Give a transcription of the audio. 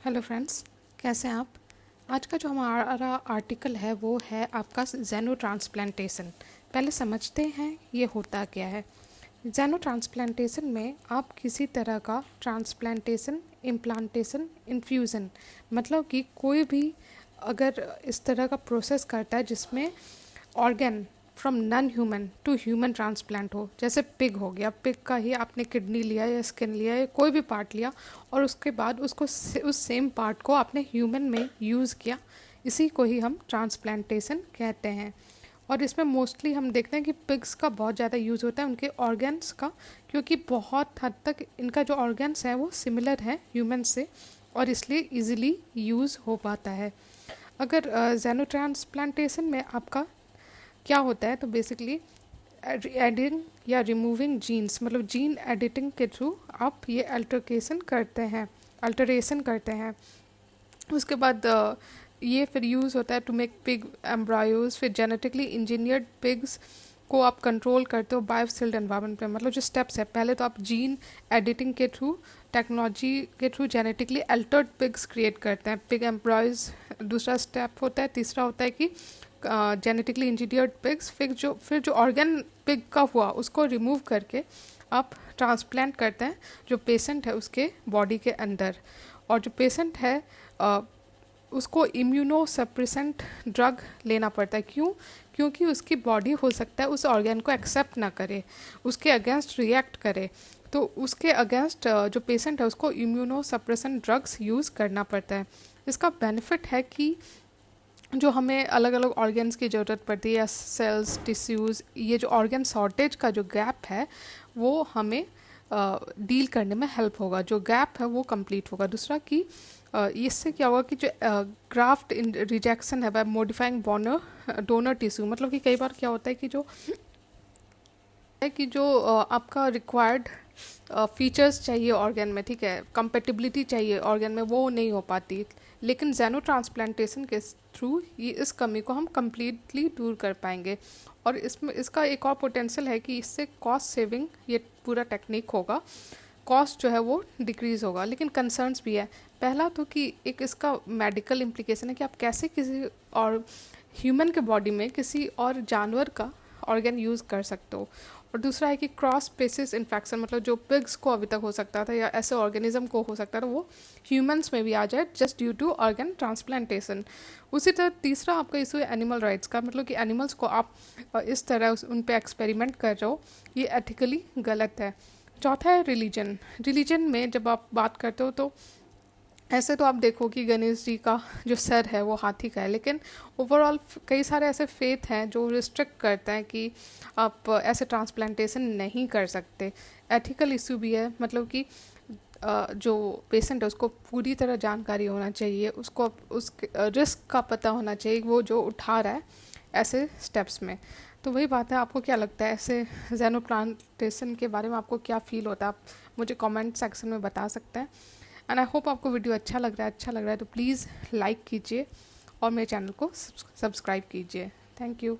Hello friends, कैसे हैं आप। आज का जो हमारा आर्टिकल है वो है आपका जेनो ट्रांसप्लांटेशन। पहले समझते हैं ये होता क्या है। जेनो ट्रांसप्लांटेशन में आप किसी तरह का ट्रांसप्लांटेशन, इम्प्लांटेशन, इन्फ्यूज़न मतलब कि कोई भी अगर इस तरह का प्रोसेस करता है जिसमें organ from non human to human transplant हो, जैसे पिग हो गया, पिग का ही आपने किडनी लिया या स्किन लिया या कोई भी पार्ट लिया और उसके बाद उसको उस सेम पार्ट को आपने ह्यूमन में यूज़ किया, इसी को ही हम ट्रांसप्लांटेशन कहते हैं। और इसमें मोस्टली हम देखते हैं कि पिग्स का बहुत ज़्यादा यूज़ होता है उनके ऑर्गन्स का, क्योंकि बहुत हद तक इनका जो ऑर्गन्स है वो सिमिलर है ह्यूमन से और इसलिए इजीली यूज़ हो पाता है। अगर जेनो ट्रांसप्लांटेशन में आपका क्या होता है तो बेसिकली एडिंग या रिमूविंग जीन्स, मतलब जीन एडिटिंग के थ्रू आप ये अल्टरेशन करते हैं। उसके बाद ये फिर यूज़ होता है टू मेक पिग एम्ब्रायोज। फिर जेनेटिकली इंजीनियर्ड पिग्स को आप कंट्रोल करते हो बायोसिल्ड एनवायरनमेंट में। मतलब जो स्टेप्स है, पहले तो आप जीन एडिटिंग के थ्रू, टेक्नोलॉजी के through genetically Altered pigs create करते हैं, पिग एम्ब्रायोज दूसरा स्टेप होता है। तीसरा होता है कि जेनेटिकली इंजीनियर्ड पिग्स, फिर जो ऑर्गन पिग का हुआ उसको रिमूव करके आप ट्रांसप्लांट करते हैं जो पेशेंट है उसके बॉडी के अंदर। और जो पेशेंट है उसको इम्यूनो सप्रेसेंट ड्रग लेना पड़ता है। क्यों? क्योंकि उसकी बॉडी हो सकता है उस ऑर्गन को एक्सेप्ट ना करे, उसके अगेंस्ट रिएक्ट करे, तो उसके अगेंस्ट जो पेशेंट है उसको इम्यूनो सप्रेसेंट ड्रग्स यूज़ करना पड़ता है। इसका बेनिफिट है कि जो हमें अलग अलग ऑर्गन्स की ज़रूरत पड़ती है या सेल्स, टिश्यूज़, ये जो ऑर्गन शॉर्टेज का जो गैप है वो हमें डील करने में हेल्प होगा, जो गैप है वो कंप्लीट होगा। दूसरा कि इससे क्या होगा कि जो ग्राफ्ट रिजेक्शन है बाय मॉडिफाइंग डोनर टिश्यू, मतलब कि कई बार क्या होता है कि जो आपका रिक्वायर्ड फीचर्स चाहिए ऑर्गन में, ठीक है, कंपेटिबिलिटी चाहिए ऑर्गन में, वो नहीं हो पाती। लेकिन जेनो ट्रांसप्लांटेशन के थ्रू ये इस कमी को हम कम्प्लीटली दूर कर पाएंगे। और इसमें इसका एक और पोटेंशियल है कि इससे कॉस्ट सेविंग, ये पूरा टेक्निक होगा, कॉस्ट जो है वो डिक्रीज़ होगा। लेकिन कंसर्न्स भी है। पहला तो कि एक इसका मेडिकल इम्प्लीकेशन है कि आप कैसे किसी और ह्यूमन के बॉडी में किसी और जानवर का ऑर्गन यूज़ कर सकते हो। और दूसरा है कि क्रॉस स्पेसिस इन्फेक्शन, मतलब जो पिग्स को अभी तक हो सकता था या ऐसे ऑर्गेनिज्म को हो सकता था वो ह्यूमंस में भी आ जाए just due to organ transplantation. उसी तरह तीसरा आपका इशू है एनिमल राइट्स का, मतलब कि एनिमल्स को आप इस तरह उन पर एक्सपेरिमेंट कर रहे हो, ये एथिकली गलत है। चौथा है रिलीजन। रिलीजन में जब आप बात करते हो तो ऐसे तो आप देखो कि गणेश जी का जो सर है वो हाथी का है, लेकिन ओवरऑल कई सारे ऐसे फेथ हैं जो रिस्ट्रिक्ट करते हैं कि आप ऐसे ट्रांसप्लांटेशन नहीं कर सकते। एथिकल इशू भी है, मतलब कि जो पेशेंट है उसको पूरी तरह जानकारी होना चाहिए, उसको उस रिस्क का पता होना चाहिए वो जो उठा रहा है ऐसे स्टेप्स में। तो वही बात है, आपको क्या लगता है ऐसे जेनो प्लांटेशन के बारे में, आपको क्या फील होता है, आप मुझे कमेंट सेक्शन में बता सकते हैं। एंड आई होप आपको वीडियो अच्छा लग रहा है तो प्लीज़ लाइक कीजिए और मेरे चैनल को सब्सक्राइब कीजिए। Thank you.